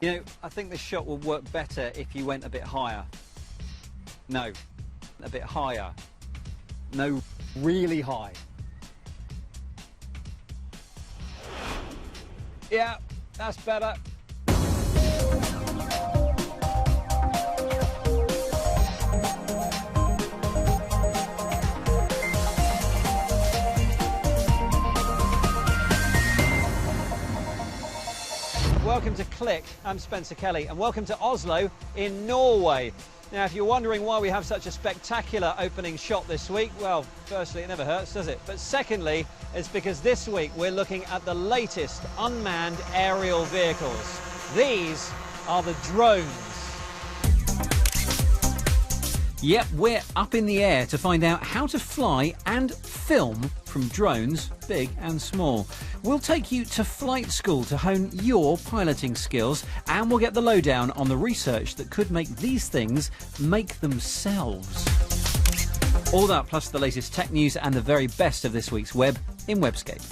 You know, I think this shot would work better if you went a bit higher. No, a bit higher. No, really high. Yeah, that's better. Welcome to Click, I'm Spencer Kelly, and welcome to Oslo in Norway. Now, if you're wondering why we have such a spectacular opening shot this week, well, firstly, it never hurts, does it? But secondly, it's because this week we're looking at the latest unmanned aerial vehicles. These are the drones. Yep, we're up in the air to find out how to fly and film from drones, big and small. We'll take you to flight school to hone your piloting skills, and we'll get the lowdown on the research that could make these things make themselves. All that plus the latest tech news and the very best of this week's web in Webscape.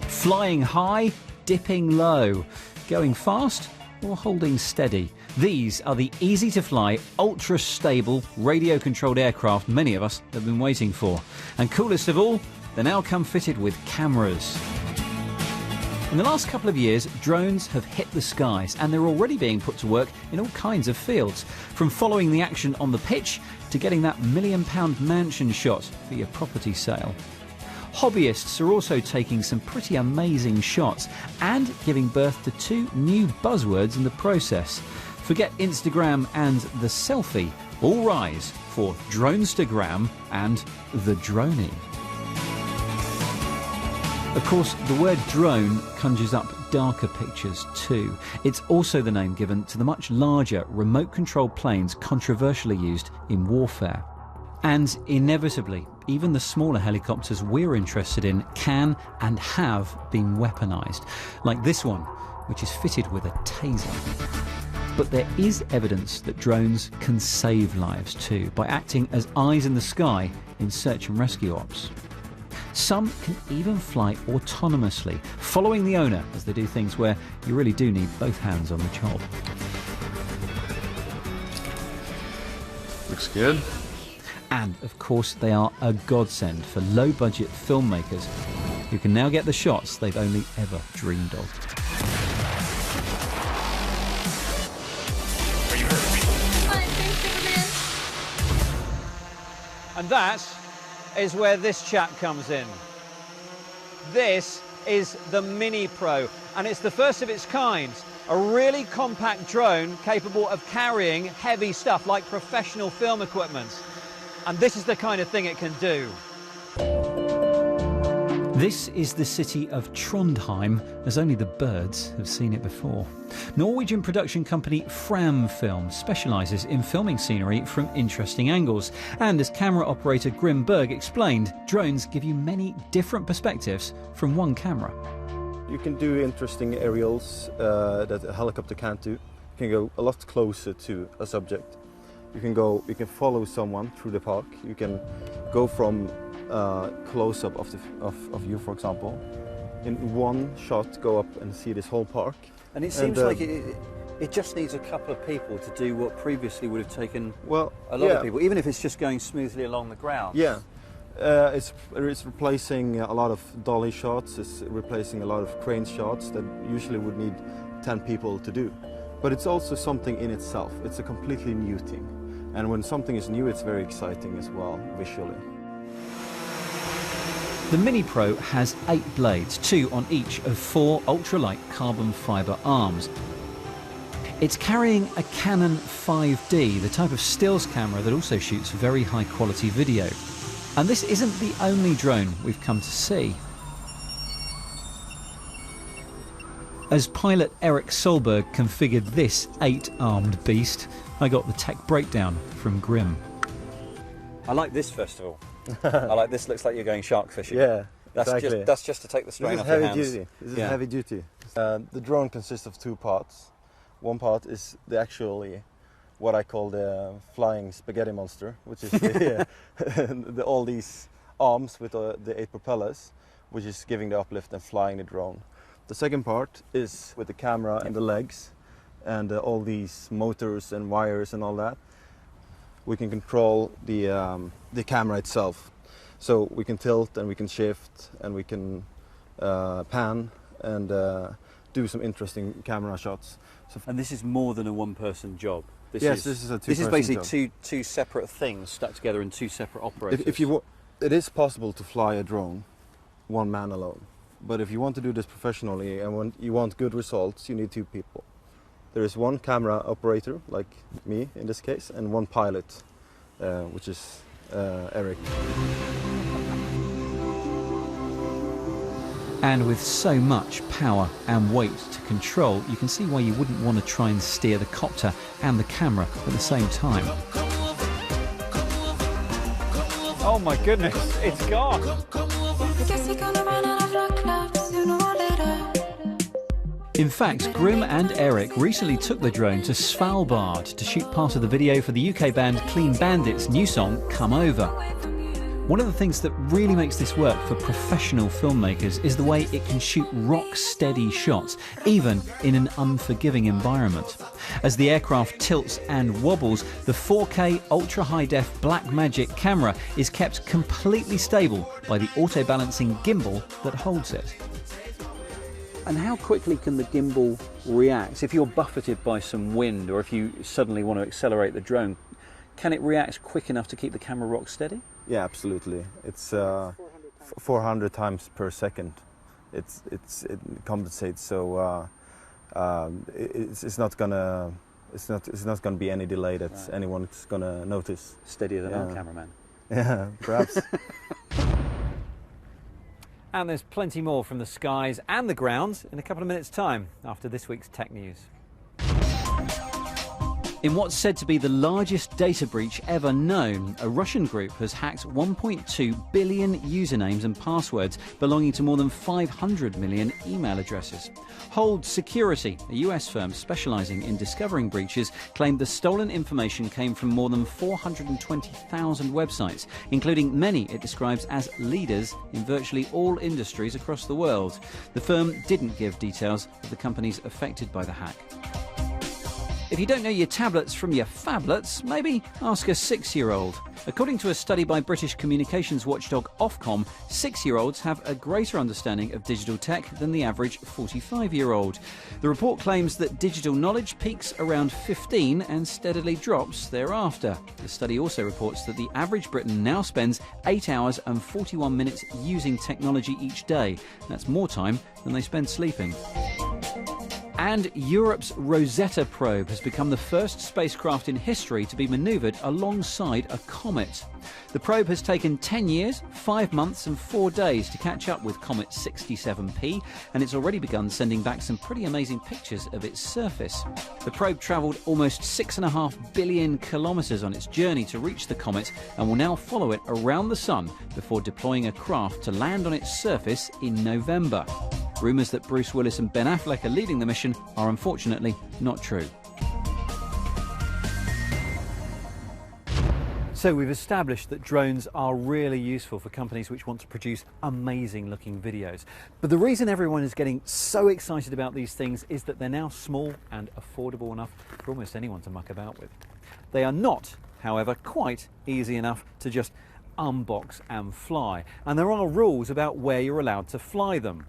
Flying high, dipping low, going fast or holding steady. These are the easy-to-fly, ultra-stable, radio-controlled aircraft many of us have been waiting for. And coolest of all, they now come fitted with cameras. In the last couple of years, drones have hit the skies, and they're already being put to work in all kinds of fields, from following the action on the pitch to getting that £1 million mansion shot for your property sale. Hobbyists are also taking some pretty amazing shots and giving birth to two new buzzwords in the process. Forget Instagram and the selfie. All rise for Dronestagram and the droney. Of course, the word drone conjures up darker pictures too. It's also the name given to the much larger remote-controlled planes controversially used in warfare. And inevitably, even the smaller helicopters we're interested in can and have been weaponised, like this one, which is fitted with a taser. But there is evidence that drones can save lives too, by acting as eyes in the sky in search and rescue ops. Some can even fly autonomously, following the owner as they do things where you really do need both hands on the job. Looks good. And, of course, they are a godsend for low-budget filmmakers who can now get the shots they've only ever dreamed of. And that is where this chap comes in. This is the Mini Pro, and it's the first of its kind. A really compact drone capable of carrying heavy stuff like professional film equipment. And this is the kind of thing it can do. This is the city of Trondheim, as only the birds have seen it before. Norwegian production company Fram Film specialises in filming scenery from interesting angles. And as camera operator Grim Berg explained, drones give you many different perspectives from one camera. You can do interesting aerials that a helicopter can't do. You can go a lot closer to a subject. You can follow someone through the park. You can go from close-up of you, for example. In one shot, go up and see this whole park. And it seems like it just needs a couple of people to do what previously would have taken a lot of people, even if it's just going smoothly along the ground. Yeah, it's replacing a lot of dolly shots. It's replacing a lot of crane shots that usually would need 10 people to do. But it's also something in itself. It's a completely new thing. And when something is new, it's very exciting as well, visually. The Mini Pro has 8 blades, 2 on each of 4 ultralight carbon fibre arms. It's carrying a Canon 5D, the type of stills camera that also shoots very high quality video. And this isn't the only drone we've come to see. As pilot Eric Solberg configured this 8-armed beast, I got the tech breakdown from Grim. I like this, first of all. I like this. Looks like you're going shark fishing. Yeah, exactly. That's just to take the strain off your hands. This is heavy duty. The drone consists of 2 parts. One part is actually what I call the flying spaghetti monster, which is all these arms with the 8 propellers, which is giving the uplift and flying the drone. The second part is with the camera and the legs and all these motors and wires and all that. We can control the camera itself. So we can tilt and we can shift and we can pan and do some interesting camera shots. So and this is more than a one-person job. This is a two-person This is basically job. two separate things stuck together in 2 separate operators. It is possible to fly a drone one man alone, but if you want to do this professionally and you want good results, you need 2 people. There is 1 camera operator, like me in this case, and 1 pilot, which is Eric. And with so much power and weight to control, you can see why you wouldn't want to try and steer the copter and the camera at the same time. Oh my goodness, it's gone. In fact, Grim and Eric recently took the drone to Svalbard to shoot part of the video for the UK band Clean Bandit's new song, Come Over. One of the things that really makes this work for professional filmmakers is the way it can shoot rock-steady shots, even in an unforgiving environment. As the aircraft tilts and wobbles, the 4K ultra-high-def Blackmagic camera is kept completely stable by the auto-balancing gimbal that holds it. And how quickly can the gimbal react? If you're buffeted by some wind or if you suddenly want to accelerate the drone, can it react quick enough to keep the camera rock steady? Yeah, absolutely. It's 400 times per second. It compensates, so it's not gonna be any delay that anyone's gonna notice. Steadier than our cameraman. Yeah, perhaps. And there's plenty more from the skies and the ground in a couple of minutes' time after this week's Tech News. In what's said to be the largest data breach ever known, a Russian group has hacked 1.2 billion usernames and passwords belonging to more than 500 million email addresses. Hold Security, a US firm specializing in discovering breaches, claimed the stolen information came from more than 420,000 websites, including many it describes as leaders in virtually all industries across the world. The firm didn't give details of the companies affected by the hack. If you don't know your tablets from your phablets, maybe ask a 6-year-old. According to a study by British communications watchdog Ofcom, 6-year-olds have a greater understanding of digital tech than the average 45-year-old. The report claims that digital knowledge peaks around 15 and steadily drops thereafter. The study also reports that the average Briton now spends 8 hours and 41 minutes using technology each day. That's more time than they spend sleeping. And Europe's Rosetta probe has become the first spacecraft in history to be manoeuvred alongside a comet. The probe has taken 10 years, 5 months and 4 days to catch up with Comet 67P, and it's already begun sending back some pretty amazing pictures of its surface. The probe travelled almost 6.5 billion kilometres on its journey to reach the comet and will now follow it around the sun before deploying a craft to land on its surface in November. Rumours that Bruce Willis and Ben Affleck are leading the mission are unfortunately not true. So we've established that drones are really useful for companies which want to produce amazing looking videos. But the reason everyone is getting so excited about these things is that they're now small and affordable enough for almost anyone to muck about with. They are not, however, quite easy enough to just unbox and fly. And there are rules about where you're allowed to fly them.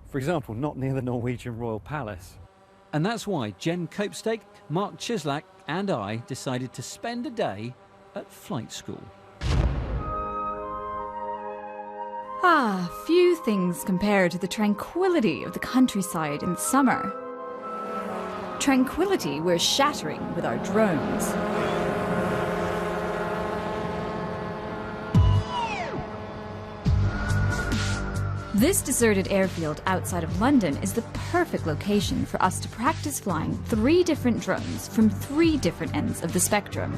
For example, not near the Norwegian Royal Palace. And that's why Jen Copestake, Mark Chislak and I decided to spend a day at flight school. Few things compare to the tranquility of the countryside in summer. Tranquility we're shattering with our drones. This deserted airfield outside of London is the perfect location for us to practice flying 3 different drones from 3 different ends of the spectrum.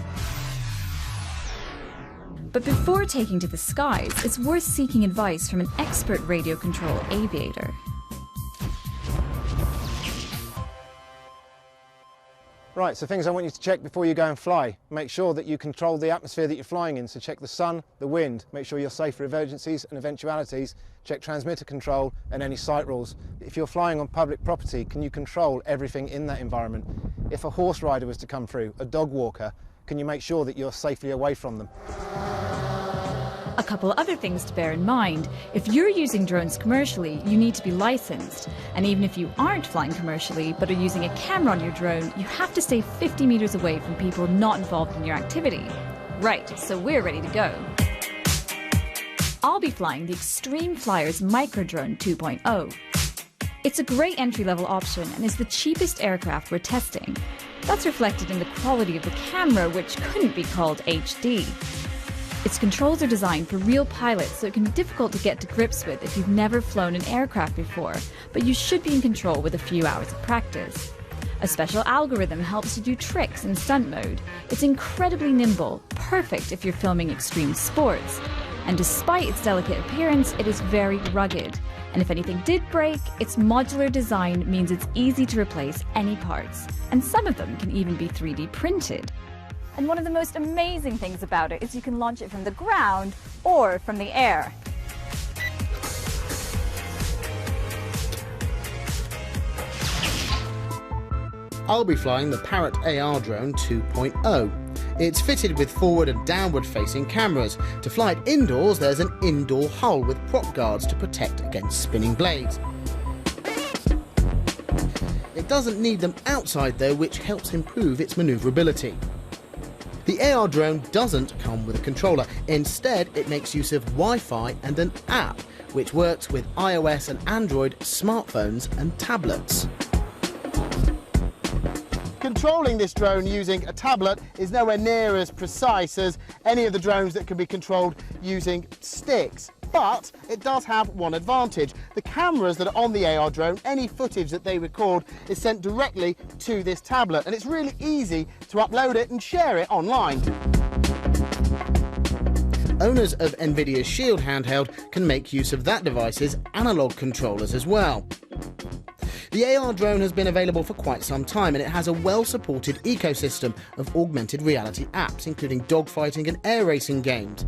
But before taking to the skies, it's worth seeking advice from an expert radio control aviator. Right, so things I want you to check before you go and fly. Make sure that you control the atmosphere that you're flying in, so check the sun, the wind, make sure you're safe for emergencies and eventualities, check transmitter control and any sight rules. If you're flying on public property, can you control everything in that environment? If a horse rider was to come through, a dog walker, can you make sure that you're safely away from them? A couple other things to bear in mind. If you're using drones commercially, you need to be licensed. And even if you aren't flying commercially but are using a camera on your drone, you have to stay 50 meters away from people not involved in your activity. Right, so we're ready to go. I'll be flying the Extreme Flyers Microdrone 2.0. It's a great entry-level option and is the cheapest aircraft we're testing. That's reflected in the quality of the camera, which couldn't be called HD. Its controls are designed for real pilots, so it can be difficult to get to grips with if you've never flown an aircraft before, but you should be in control with a few hours of practice. A special algorithm helps you do tricks in stunt mode. It's incredibly nimble, perfect if you're filming extreme sports. And despite its delicate appearance, it is very rugged. And if anything did break, its modular design means it's easy to replace any parts. And some of them can even be 3D printed. And one of the most amazing things about it is you can launch it from the ground or from the air. I'll be flying the Parrot AR Drone 2.0. It's fitted with forward and downward facing cameras. To fly it indoors, there's an indoor hull with prop guards to protect against spinning blades. It doesn't need them outside though, which helps improve its manoeuvrability. The AR drone doesn't come with a controller. Instead, it makes use of Wi-Fi and an app, which works with iOS and Android smartphones and tablets. Controlling this drone using a tablet is nowhere near as precise as any of the drones that can be controlled using sticks. But it does have one advantage. The cameras that are on the AR drone, any footage that they record is sent directly to this tablet, and it's really easy to upload it and share it online. Owners of NVIDIA's Shield handheld can make use of that device's analog controllers as well. The AR drone has been available for quite some time, and it has a well-supported ecosystem of augmented reality apps, including dogfighting and air racing games.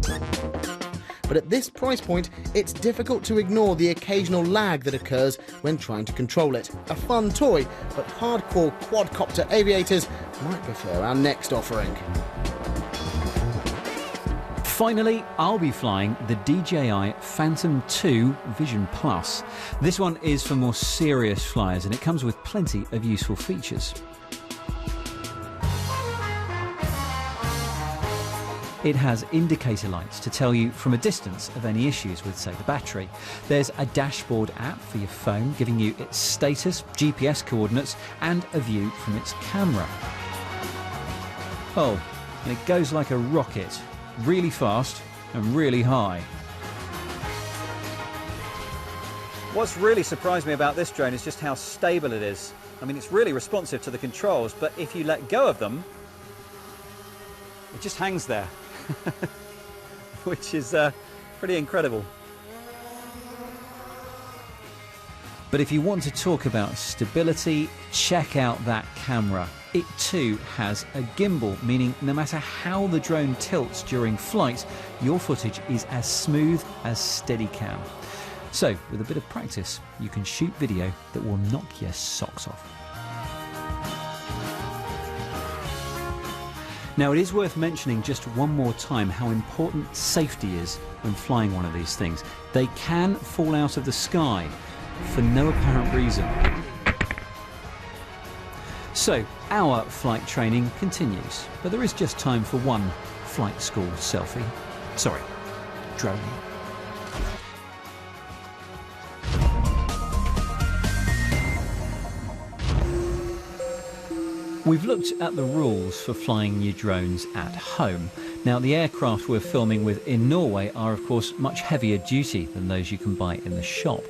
But at this price point, it's difficult to ignore the occasional lag that occurs when trying to control it. A fun toy, but hardcore quadcopter aviators might prefer our next offering. Finally, I'll be flying the DJI Phantom 2 Vision Plus. This one is for more serious flyers, and it comes with plenty of useful features. It has indicator lights to tell you from a distance of any issues with, say, the battery. There's a dashboard app for your phone giving you its status, GPS coordinates and a view from its camera. Oh, and it goes like a rocket, really fast and really high. What's really surprised me about this drone is just how stable it is. I mean, it's really responsive to the controls, but if you let go of them, it just hangs there. Which is pretty incredible. But if you want to talk about stability, check out that camera. It too has a gimbal, meaning no matter how the drone tilts during flight, your footage is as smooth as Steadicam. So, with a bit of practice, you can shoot video that will knock your socks off. Now, it is worth mentioning just one more time how important safety is when flying one of these things. They can fall out of the sky for no apparent reason. So, our flight training continues, but there is just time for one flight school selfie. Sorry, drone. We've looked at the rules for flying your drones at home. Now, the aircraft we're filming with in Norway are, of course, much heavier duty than those you can buy in the shop.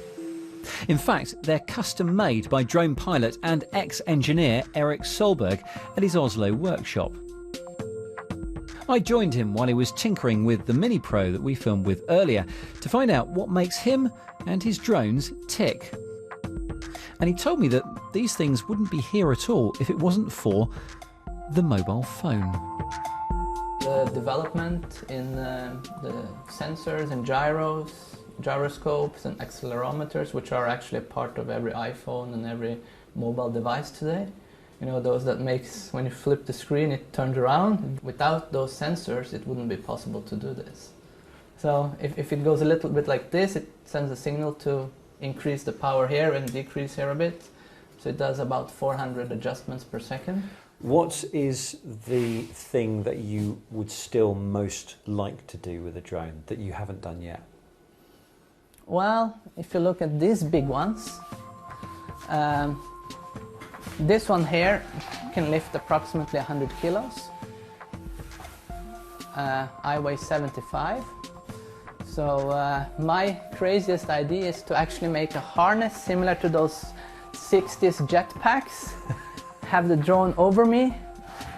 In fact, they're custom made by drone pilot and ex-engineer Erik Solberg at his Oslo workshop. I joined him while he was tinkering with the Mini Pro that we filmed with earlier to find out what makes him and his drones tick. And he told me that these things wouldn't be here at all if it wasn't for the mobile phone. The development in the sensors and gyroscopes and accelerometers, which are actually a part of every iPhone and every mobile device today. You know, those that makes, when you flip the screen, it turns around. Without those sensors, it wouldn't be possible to do this. So if it goes a little bit like this, it sends a signal to increase the power here and decrease here a bit. So it does about 400 adjustments per second. What is the thing that you would still most like to do with a drone that you haven't done yet? Well, if you look at these big ones, this one here can lift approximately 100 kilos. I weigh 75. So my craziest idea is to actually make a harness similar to those 60s jetpacks, have the drone over me,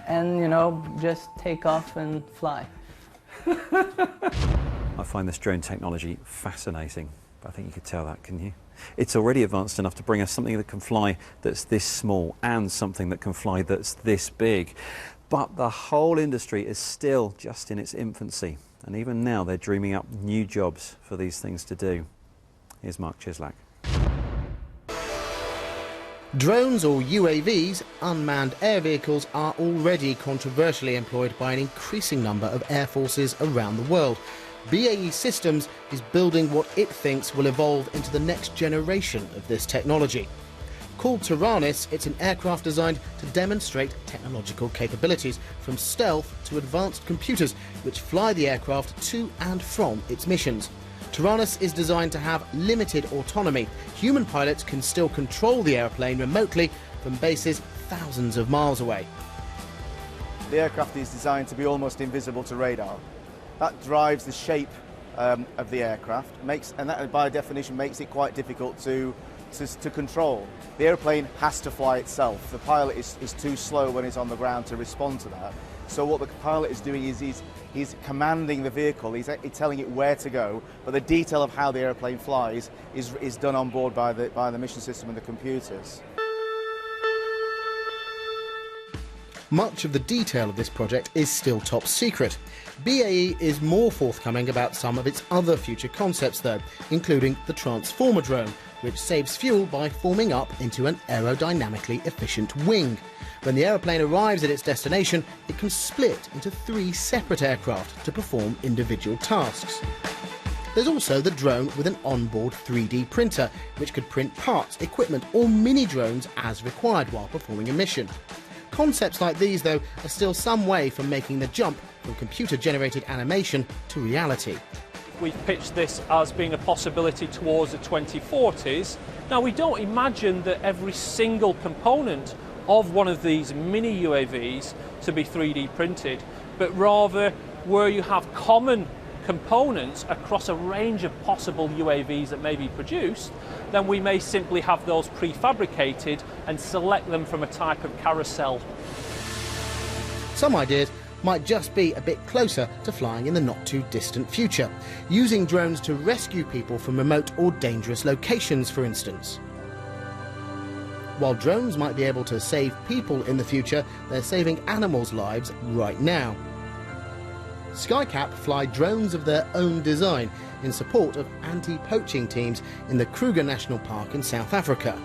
and, you know, just take off and fly. I find this drone technology fascinating. I think you could tell that, couldn't you? It's already advanced enough to bring us something that can fly that's this small and something that can fly that's this big. But the whole industry is still just in its infancy. And even now they're dreaming up new jobs for these things to do. Here's Mark Chislak. Drones, or UAVs, unmanned air vehicles, are already controversially employed by an increasing number of air forces around the world. BAE Systems is building what it thinks will evolve into the next generation of this technology. Called Taranis, it's an aircraft designed to demonstrate technological capabilities, from stealth to advanced computers, which fly the aircraft to and from its missions. Taranis is designed to have limited autonomy. Human pilots can still control the airplane remotely from bases thousands of miles away. The aircraft is designed to be almost invisible to radar. That drives the shape of the aircraft, and that by definition makes it quite difficult to control. The airplane has to fly itself. The pilot is too slow when it's on the ground to respond to that. So what the pilot is doing is he's commanding the vehicle, he's telling it where to go, but the detail of how the airplane flies is done on board by the mission system and the computers. Much of the detail of this project is still top secret. BAE is more forthcoming about some of its other future concepts though, including the Transformer drone, which saves fuel by forming up into an aerodynamically efficient wing. When the aeroplane arrives at its destination, it can split into 3 separate aircraft to perform individual tasks. There's also the drone with an onboard 3D printer, which could print parts, equipment or mini drones as required while performing a mission. Concepts like these, though, are still some way from making the jump from computer-generated animation to reality. We've pitched this as being a possibility towards the 2040s. Now, we don't imagine that every single component of one of these mini UAVs to be 3D printed, but rather where you have common components across a range of possible UAVs that may be produced, then we may simply have those prefabricated and select them from a type of carousel. Some ideas might just be a bit closer to flying in the not too distant future, using drones to rescue people from remote or dangerous locations, for instance. While drones might be able to save people in the future, they're saving animals' lives right now. Skycap fly drones of their own design in support of anti-poaching teams in the Kruger National Park in South Africa.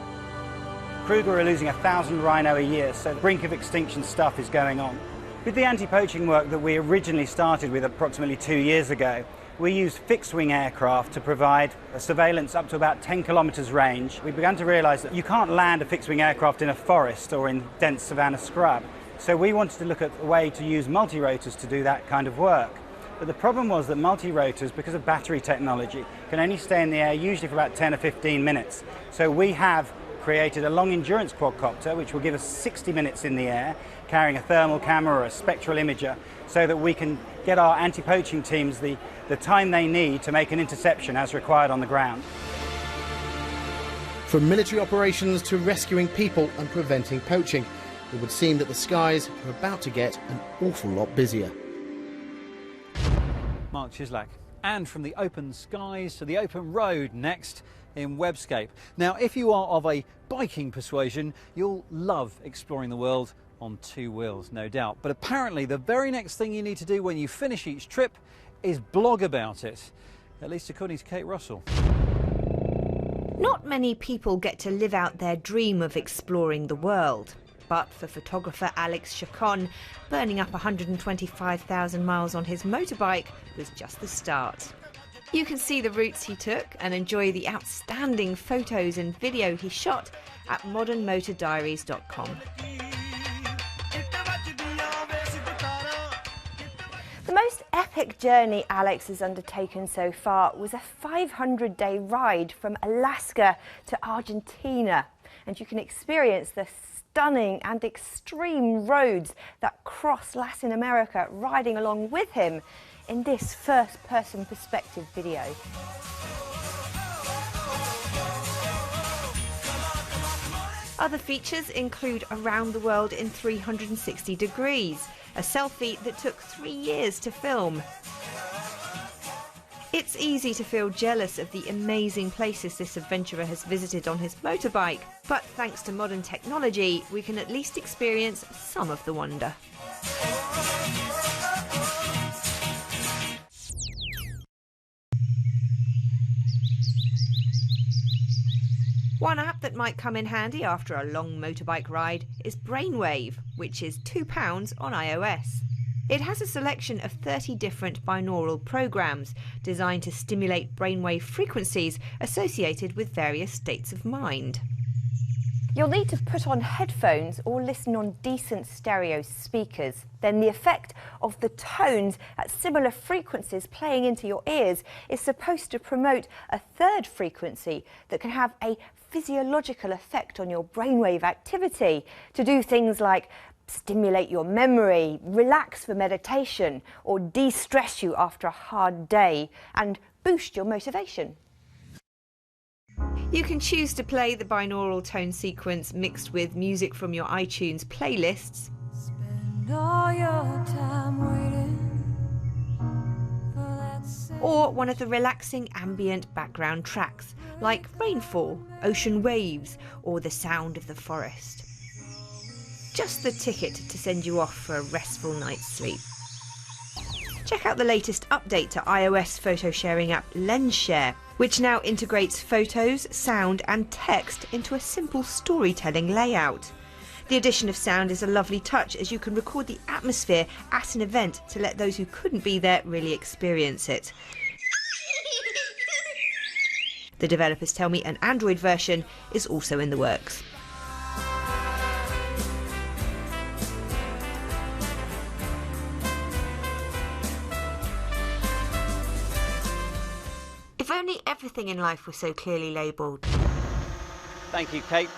Kruger are losing 1,000 rhino a year, so the brink of extinction stuff is going on. With the anti-poaching work that we originally started with approximately 2 years ago, we used fixed-wing aircraft to provide a surveillance up to about 10 kilometres range. We began to realise that you can't land a fixed-wing aircraft in a forest or in dense savanna scrub. So we wanted to look at a way to use multi-rotors to do that kind of work. But the problem was that multi-rotors, because of battery technology, can only stay in the air usually for about 10 or 15 minutes. So we have created a long-endurance quadcopter, which will give us 60 minutes in the air, carrying a thermal camera or a spectral imager, so that we can get our anti-poaching teams the time they need to make an interception as required on the ground. From military operations to rescuing people and preventing poaching, it would seem that the skies are about to get an awful lot busier. Mark Chislak. And from the open skies to the open road next in Webscape. Now, if you are of a biking persuasion, you'll love exploring the world on two wheels, no doubt. But apparently the very next thing you need to do when you finish each trip is blog about it, at least according to Kate Russell. Not many people get to live out their dream of exploring the world. But for photographer Alex Chacon, burning up 125,000 miles on his motorbike was just the start. You can see the routes he took and enjoy the outstanding photos and video he shot at modernmotordiaries.com. The most epic journey Alex has undertaken so far was a 500-day ride from Alaska to Argentina, and you can experience the stunning and extreme roads that cross Latin America riding along with him in this first-person perspective video. Other features include Around the World in 360 Degrees, a selfie that took 3 years to film. It's easy to feel jealous of the amazing places this adventurer has visited on his motorbike, but thanks to modern technology, we can at least experience some of the wonder. One app that might come in handy after a long motorbike ride is Brainwave, which is £2 on iOS. It has a selection of 30 different binaural programs designed to stimulate brainwave frequencies associated with various states of mind. You'll need to put on headphones or listen on decent stereo speakers. Then the effect of the tones at similar frequencies playing into your ears is supposed to promote a third frequency that can have a physiological effect on your brainwave activity to do things like stimulate your memory, relax for meditation, or de-stress you after a hard day and boost your motivation. You can choose to play the binaural tone sequence mixed with music from your iTunes playlists, or one of the relaxing ambient background tracks like rainfall, ocean waves, or the sound of the forest. Just the ticket to send you off for a restful night's sleep. Check out the latest update to iOS photo sharing app LensShare, which now integrates photos, sound and text into a simple storytelling layout. The addition of sound is a lovely touch as you can record the atmosphere at an event to let those who couldn't be there really experience it. The developers tell me an Android version is also in the works. If only everything in life was so clearly labelled. Thank you, Kate.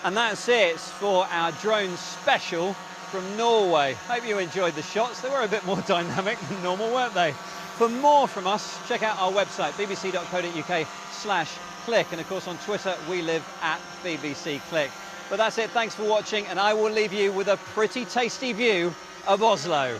And that's it for our drone special from Norway. Hope you enjoyed the shots. They were a bit more dynamic than normal, weren't they? For more from us, check out our website, bbc.co.uk/click. And of course on Twitter, we live at BBC Click. But that's it. Thanks for watching. And I will leave you with a pretty tasty view of Oslo.